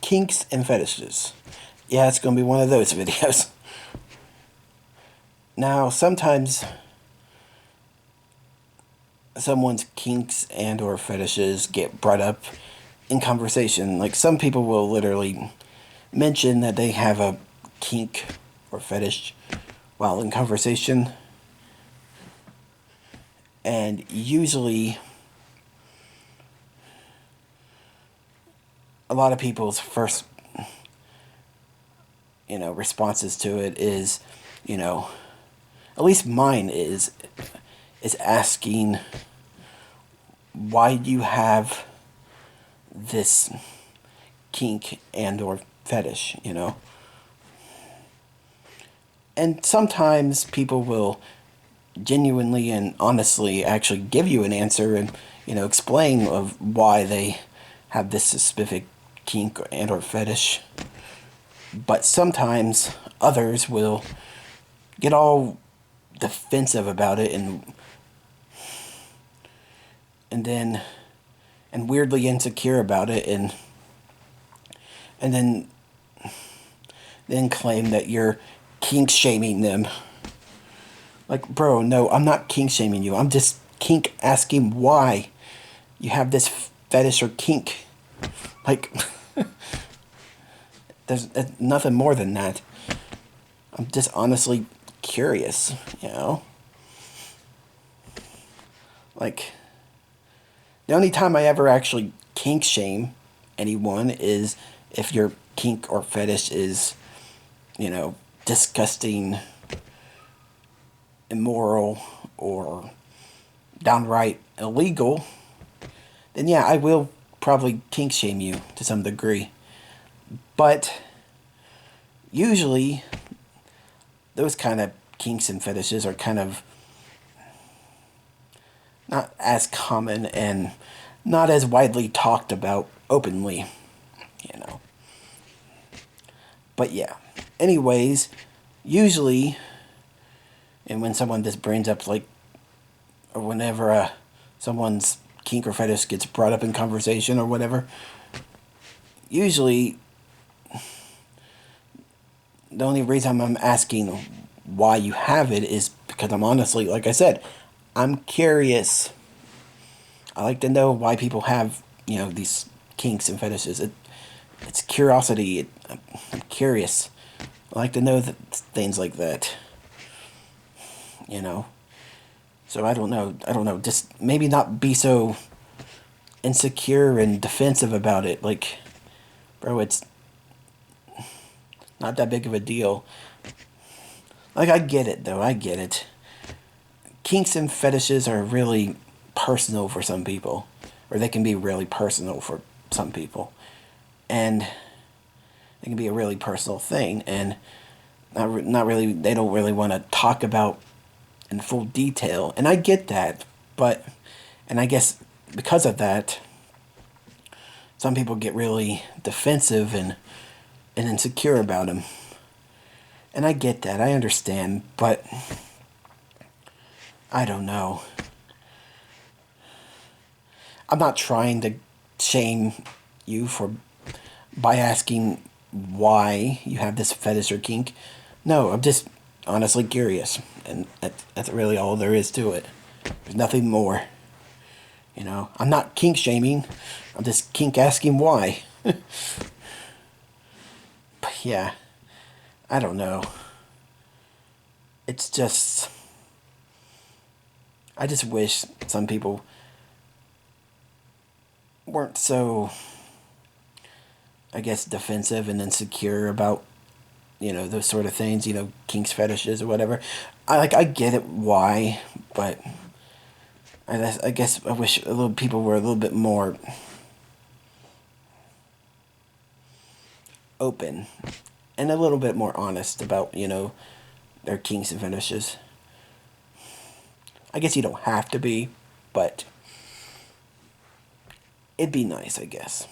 kinks and fetishes. Yeah, it's going to be one of those videos. Now, sometimes someone's kinks and or fetishes get brought up in conversation. Like, some people will literally mention that they have a kink or fetish while in conversation. And usually, a lot of people's first, responses to it is, at least mine is asking, why do you have this kink and or fetish, And sometimes people will genuinely and honestly actually give you an answer and, explain of why they have this specific kink and or fetish. But sometimes others will get all defensive about it and weirdly insecure about it and then claim that you're kink shaming them. Like, bro, no, I'm not kink shaming you. I'm just kink asking why you have this fetish or kink. Like, there's nothing more than that. I'm just honestly curious, Like, the only time I ever actually kink shame anyone is if your kink or fetish is, disgusting, immoral, or downright illegal. Then yeah, I will probably kink shame you to some degree. But usually, those kind of kinks and fetishes are kind of not as common and not as widely talked about openly, you know. But yeah. Anyways, usually, and when someone just brings up, like, or whenever someone's kink or fetish gets brought up in conversation or whatever, usually the only reason I'm asking why you have it is because I'm honestly, like I said, I'm curious. I like to know why people have, these kinks and fetishes. It's curiosity. I'm curious. I like to know things like that. So I don't know. Just maybe not be so insecure and defensive about it. Like, bro, it's not that big of a deal. Like, I get it, though. I get it. Kinks and fetishes are really personal for some people. Or they can be really personal for some people. And it can be a really personal thing. And not really, they don't really want to talk about in full detail. And I get that. And I guess because of that, some people get really defensive and insecure about them. And I get that. I understand. But I don't know. I'm not trying to shame you by asking why you have this fetish or kink. No, I'm just honestly curious. And that's really all there is to it. There's nothing more. I'm not kink shaming. I'm just kink asking why. But yeah, I don't know. It's just, I just wish some people weren't so, I guess, defensive and insecure about, those sort of things, kinks, fetishes, or whatever. I get it why, but I guess I wish people were a little bit more open and a little bit more honest about, their kinks and fetishes. I guess you don't have to be, but it'd be nice, I guess.